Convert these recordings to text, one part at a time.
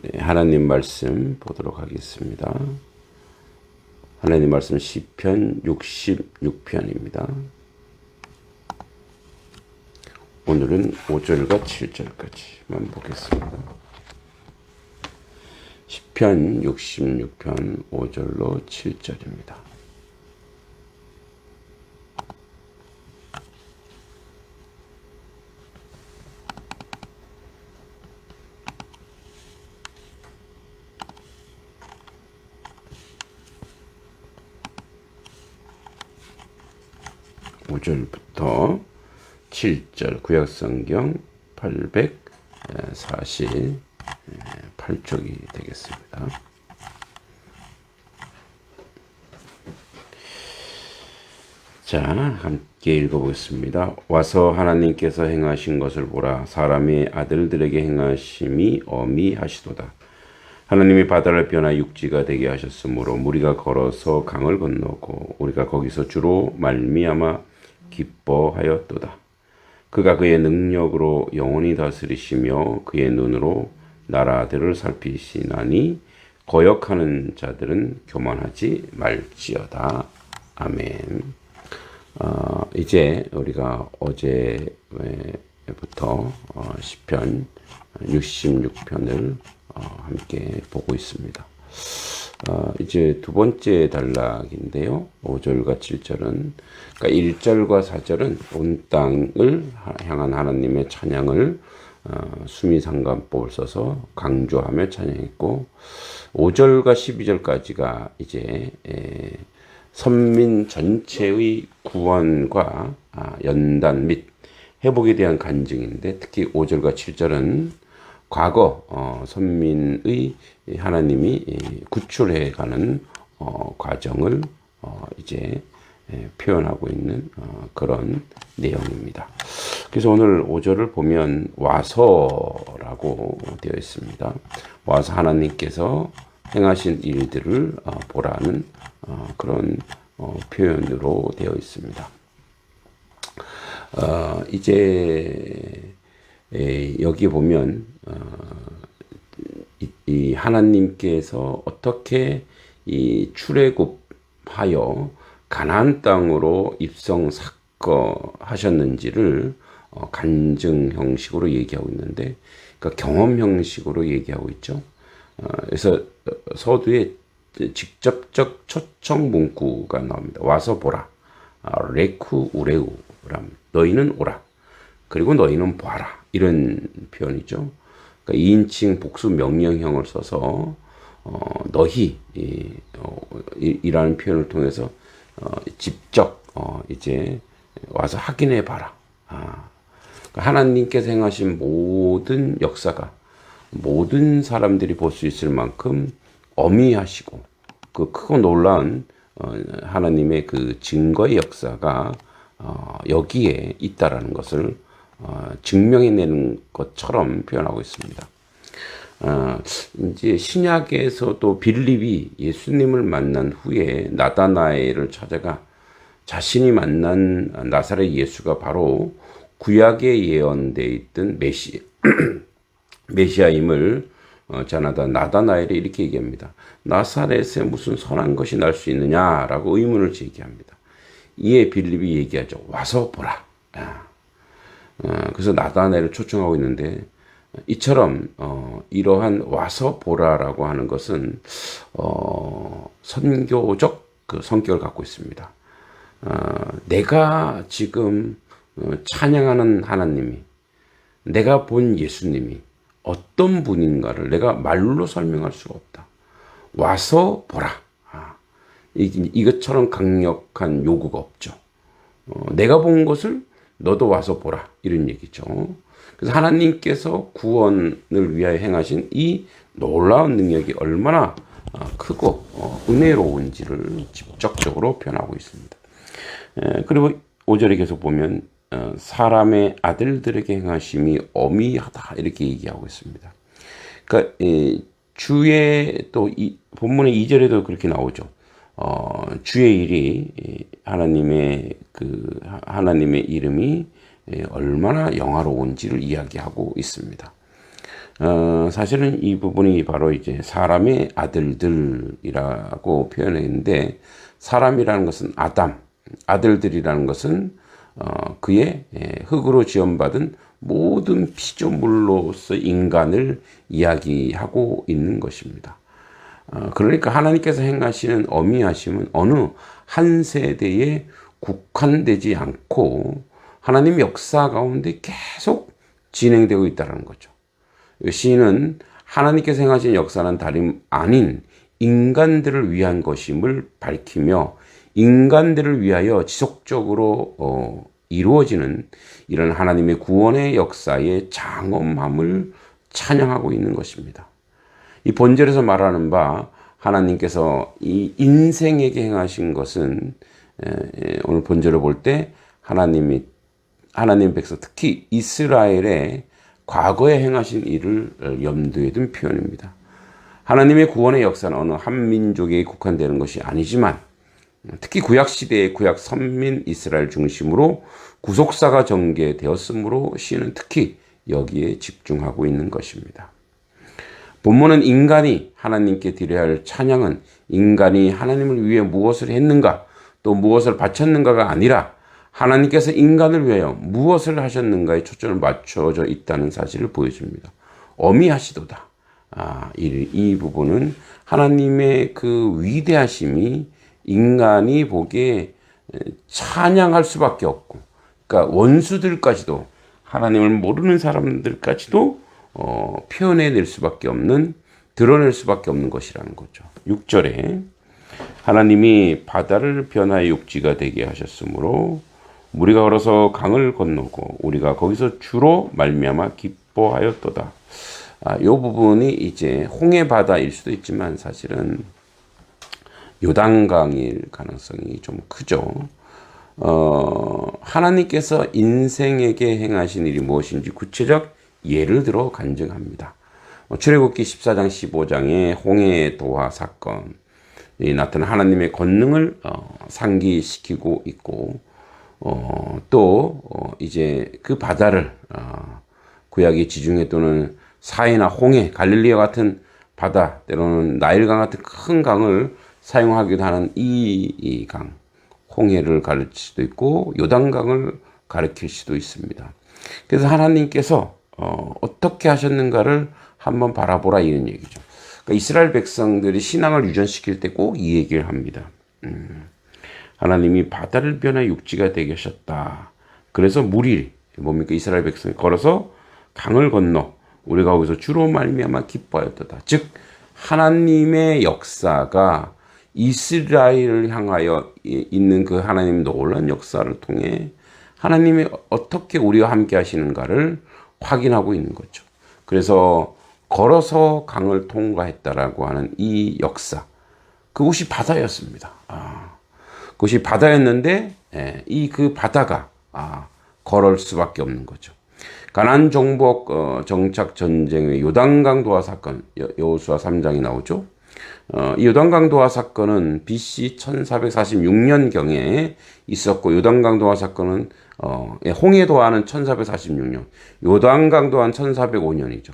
네, 하나님 말씀 보도록 하겠습니다. 하나님 말씀 시편 66편입니다. 오늘은 5절과 7절까지만 보겠습니다. 시편 66편 5절로 7절입니다. 오 절부터 7절 구약성경 848쪽이 되겠습니다. 자, 함께 읽어보겠습니다. 와서 하나님께서 행하신 것을 보라. 사람의 아들들에게 행하심이 어미하시도다. 하나님이 바다를 변화 육지가 되게 하셨으므로 우리가 걸어서 강을 건너고 우리가 거기서 주로 말미암아 기뻐하였도다. 그가 그의 능력으로 영원히 다스리시며 그의 눈으로 나라들을 살피시나니 거역하는 자들은 교만하지 말지어다. 아멘. 이제 우리가 어제부터 시편 66편을 함께 보고 있습니다. 이제 두 번째 단락인데요. 5절과 7절은, 그러니까 1절과 4절은 온 땅을 향한 하나님의 찬양을 수미상관법을 써서 강조하며 찬양했고, 5절과 12절까지가 이제 선민 전체의 구원과 연단 및 회복에 대한 간증인데, 특히 5절과 7절은 과거 선민의 하나님이 구출해가는 과정을 이제 표현하고 있는 그런 내용입니다. 그래서 오늘 5절을 보면 와서라고 되어 있습니다. 와서 하나님께서 행하신 일들을 보라는 그런 표현으로 되어 있습니다. 이제 여기 보면 이 하나님께서 어떻게 이 출애굽하여 가나안 땅으로 입성 삭거하셨는지를 간증 형식으로 얘기하고 있는데, 그러니까 경험 형식으로 얘기하고 있죠. 그래서 서두에 직접적 초청 문구가 나옵니다. 와서 보라. 레쿠 우레우람. 너희는 오라. 그리고 너희는 봐라. 이런 표현이죠. 그러니까 2인칭 복수 명령형을 써서 너희 이라는 표현을 통해서 직접 이제 와서 확인해 봐라. 그러니까 하나님께서 행하신 모든 역사가 모든 사람들이 볼 수 있을 만큼 어미하시고 그 크고 놀라운 하나님의 그 증거의 역사가 여기에 있다라는 것을 증명해내는 것처럼 표현하고 있습니다. 이제 신약에서도 빌립이 예수님을 만난 후에 나다나엘을 찾아가 자신이 만난 나사렛 예수가 바로 구약에 예언되어 있던 메시아임을 전하다 나다나엘이 이렇게 얘기합니다. 나사렛에 무슨 선한 것이 날 수 있느냐라고 의문을 제기합니다. 이에 빌립이 얘기하죠. 와서 보라. 그래서 나다나엘을 초청하고 있는데, 이처럼 이러한 와서 보라라고 하는 것은 선교적 그 성격을 갖고 있습니다. 내가 지금 찬양하는 하나님이, 내가 본 예수님이 어떤 분인가를 내가 말로 설명할 수가 없다. 와서 보라. 이것처럼 강력한 요구가 없죠. 내가 본 것을 너도 와서 보라. 이런 얘기죠. 그래서 하나님께서 구원을 위하여 행하신 이 놀라운 능력이 얼마나 크고 은혜로운지를 직접적으로 표현하고 있습니다. 그리고 5절에 계속 보면 사람의 아들들에게 행하심이 어미하다 이렇게 얘기하고 있습니다. 그러니까 주의 또 본문의 2절에도 그렇게 나오죠. 주의 일이 하나님의 이름이 얼마나 영화로운지를 이야기하고 있습니다. 사실은 이 부분이 바로 이제 사람의 아들들이라고 표현했는데, 사람이라는 것은 아담, 아들들이라는 것은 그의 흙으로 지음받은 모든 피조물로서 인간을 이야기하고 있는 것입니다. 그러니까 하나님께서 행하시는 어미하심은 어느 한 세대에 국한되지 않고 하나님 역사 가운데 계속 진행되고 있다는 거죠. 시인은 하나님께서 행하신 역사는 다름 아닌 인간들을 위한 것임을 밝히며 인간들을 위하여 지속적으로 이루어지는 이런 하나님의 구원의 역사의 장엄함을 찬양하고 있는 것입니다. 이 본절에서 말하는 바 하나님께서 이 인생에게 행하신 것은 오늘 본절을 볼 때 하나님 백성 특히 이스라엘의 과거에 행하신 일을 염두에 둔 표현입니다. 하나님의 구원의 역사는 어느 한 민족에 국한되는 것이 아니지만 특히 구약시대의 구약 선민 이스라엘 중심으로 구속사가 전개되었으므로 시는 특히 여기에 집중하고 있는 것입니다. 본문은 인간이 하나님께 드려야 할 찬양은 인간이 하나님을 위해 무엇을 했는가 또 무엇을 바쳤는가가 아니라 하나님께서 인간을 위하여 무엇을 하셨는가에 초점을 맞춰져 있다는 사실을 보여줍니다. 어미하시도다. 이 부분은 하나님의 그 위대하심이 인간이 보기에 찬양할 수밖에 없고, 그러니까 원수들까지도 하나님을 모르는 사람들까지도 표현해낼 수밖에 없는, 드러낼 수밖에 없는 것이라는 거죠. 6절에 하나님이 바다를 변화의 육지가 되게 하셨으므로 우리가 걸어서 강을 건너고 우리가 거기서 주로 말미암아 기뻐하였도다. 이 부분이 이제 홍해 바다일 수도 있지만 사실은 요단강일 가능성이 좀 크죠. 하나님께서 인생에게 행하신 일이 무엇인지 구체적 예를 들어 간증합니다. 출애굽기 14장 15장의 홍해 도화 사건이 나타난 하나님의 권능을 상기시키고 있고, 또 이제 그 바다를 구약의 지중해 또는 사해나 홍해, 갈릴리와 같은 바다, 때로는 나일강 같은 큰 강을 사용하기도 하는 이 강, 홍해를 가르칠 수도 있고 요단강을 가르칠 수도 있습니다. 그래서 하나님께서 어떻게 하셨는가를 한번 바라보라 이런 얘기죠. 그러니까 이스라엘 백성들이 신앙을 유전시킬 때 꼭 이 얘기를 합니다. 하나님이 바다를 변화 육지가 되게 하셨다. 그래서 물이 뭡니까? 이스라엘 백성이 걸어서 강을 건너 우리가 거기서 주로 말미암아 기뻐하였도다. 즉 하나님의 역사가 이스라엘을 향하여 있는 그 하나님의 놀라운 역사를 통해 하나님이 어떻게 우리와 함께 하시는가를 확인하고 있는 거죠. 그래서 걸어서 강을 통과했다라고 하는 이 역사, 그곳이 바다였습니다. 그것이 바다였는데 이 그 바다가 걸을 수밖에 없는 거죠. 가나안 정복 정착 전쟁의 요단강 도하 사건, 여호수아 3장이 나오죠. 이 요단강 도하 사건은 BC 1446년경에 있었고, 요단강 도하 사건은 홍해 도하는 1446년, 요단강 도하는 1405년이죠.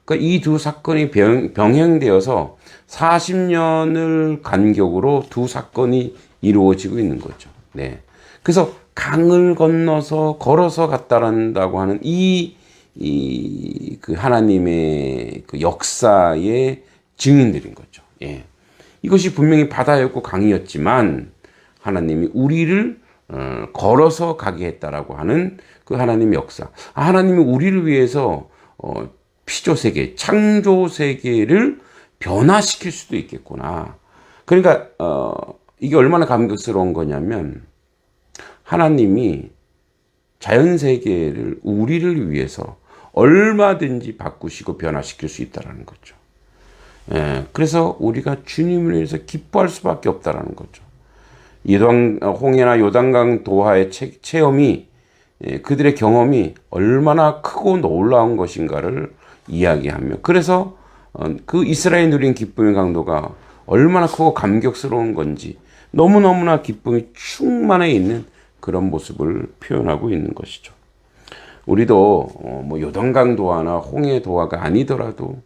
그러니까 이 두 사건이 병행되어서 40년을 간격으로 두 사건이 이루어지고 있는 거죠. 네. 그래서 강을 건너서 걸어서 갔다란다고 하는 그 하나님의 그 역사의 증인들인 거죠. 예. 이것이 분명히 바다였고 강이었지만 하나님이 우리를 걸어서 가게 했다라고 하는 그 하나님의 역사. 하나님이 우리를 위해서 피조 세계, 창조 세계를 변화시킬 수도 있겠구나. 그러니까 이게 얼마나 감격스러운 거냐면 하나님이 자연 세계를 우리를 위해서 얼마든지 바꾸시고 변화시킬 수 있다라는 거죠. 그래서 우리가 주님을 위해서 기뻐할 수밖에 없다라는 거죠. 홍해나 요단강 도하의 체험이 그들의 경험이 얼마나 크고 놀라운 것인가를 이야기하며, 그래서 그 이스라엘 누린 기쁨의 강도가 얼마나 크고 감격스러운 건지 너무너무나 기쁨이 충만해 있는 그런 모습을 표현하고 있는 것이죠. 우리도 뭐 요단강 도하나 홍해 도하가 아니더라도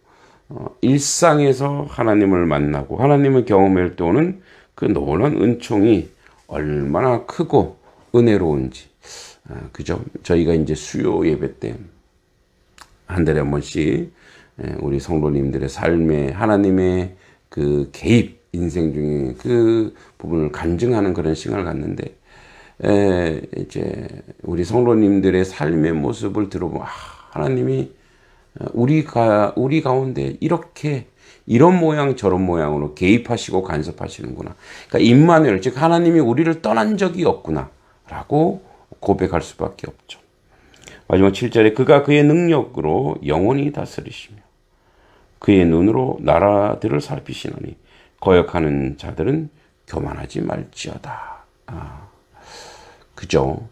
일상에서 하나님을 만나고 하나님을 경험할 때 오는 그 놀라운 은총이 얼마나 크고 은혜로운지, 그죠? 저희가 이제 수요 예배 때 한 달에 한 번씩 우리 성도님들의 삶에 하나님의 그 개입, 인생 중에 그 부분을 간증하는 그런 시간을 갖는데, 이제 우리 성도님들의 삶의 모습을 들어보면, 하나님이 우리 가운데 이렇게 이런 모양 저런 모양으로 개입하시고 간섭하시는구나. 그러니까 임마누엘, 즉 하나님이 우리를 떠난 적이 없구나라고 고백할 수밖에 없죠. 마지막 7절에 그가 그의 능력으로 영원히 다스리시며 그의 눈으로 나라들을 살피시노니 거역하는 자들은 교만하지 말지어다. 그죠?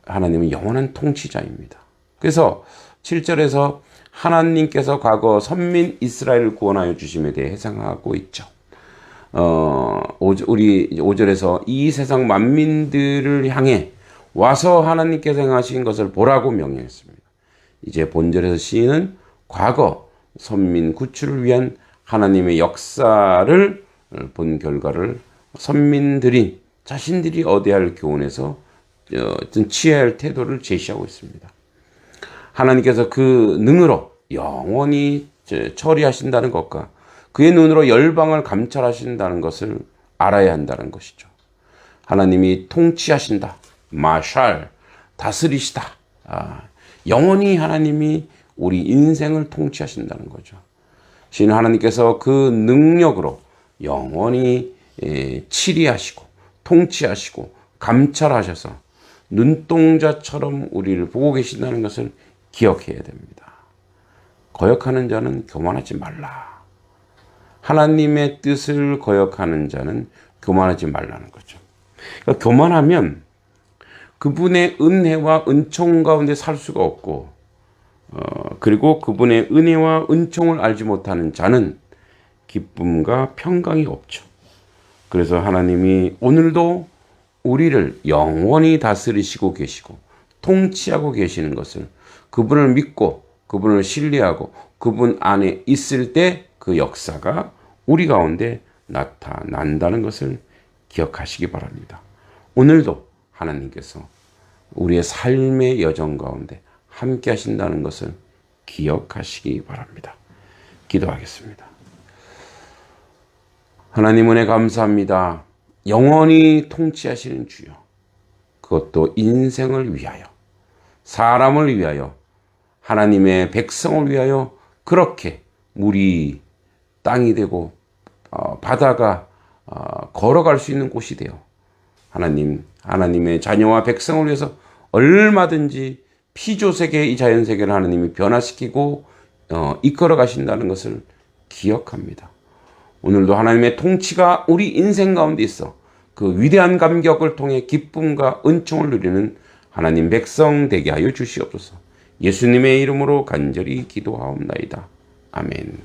하나님은 영원한 통치자입니다. 그래서 7절에서 하나님께서 과거 선민 이스라엘을 구원하여 주심에 대해 해상하고 있죠. 우리 5절에서 이 세상 만민들을 향해 와서 하나님께서 행하신 것을 보라고 명령했습니다. 이제 본절에서 시인은 과거 선민 구출을 위한 하나님의 역사를 본 결과를 선민들이 자신들이 얻어야 할 교훈에서 취해야 할 태도를 제시하고 있습니다. 하나님께서 그 능으로 영원히 처리하신다는 것과 그의 눈으로 열방을 감찰하신다는 것을 알아야 한다는 것이죠. 하나님이 통치하신다. 마샬, 다스리시다. 영원히 하나님이 우리 인생을 통치하신다는 거죠. 신 하나님께서 그 능력으로 영원히 치리하시고 통치하시고 감찰하셔서 눈동자처럼 우리를 보고 계신다는 것을 기억해야 됩니다. 거역하는 자는 교만하지 말라. 하나님의 뜻을 거역하는 자는 교만하지 말라는 거죠. 그러니까 교만하면 그분의 은혜와 은총 가운데 살 수가 없고, 그리고 그분의 은혜와 은총을 알지 못하는 자는 기쁨과 평강이 없죠. 그래서 하나님이 오늘도 우리를 영원히 다스리시고 계시고 통치하고 계시는 것을, 그분을 믿고 그분을 신뢰하고 그분 안에 있을 때 그 역사가 우리 가운데 나타난다는 것을 기억하시기 바랍니다. 오늘도 하나님께서 우리의 삶의 여정 가운데 함께 하신다는 것을 기억하시기 바랍니다. 기도하겠습니다. 하나님 은혜 감사합니다. 영원히 통치하시는 주여, 그것도 인생을 위하여, 사람을 위하여, 하나님의 백성을 위하여 그렇게 물이 땅이 되고 바다가 걸어갈 수 있는 곳이 되어 하나님의 자녀와 백성을 위해서 얼마든지 피조세계, 이 자연세계를 하나님이 변화시키고 이끌어 가신다는 것을 기억합니다. 오늘도 하나님의 통치가 우리 인생 가운데 있어 그 위대한 감격을 통해 기쁨과 은총을 누리는 하나님 백성 되게 하여 주시옵소서. 예수님의 이름으로 간절히 기도하옵나이다. 아멘.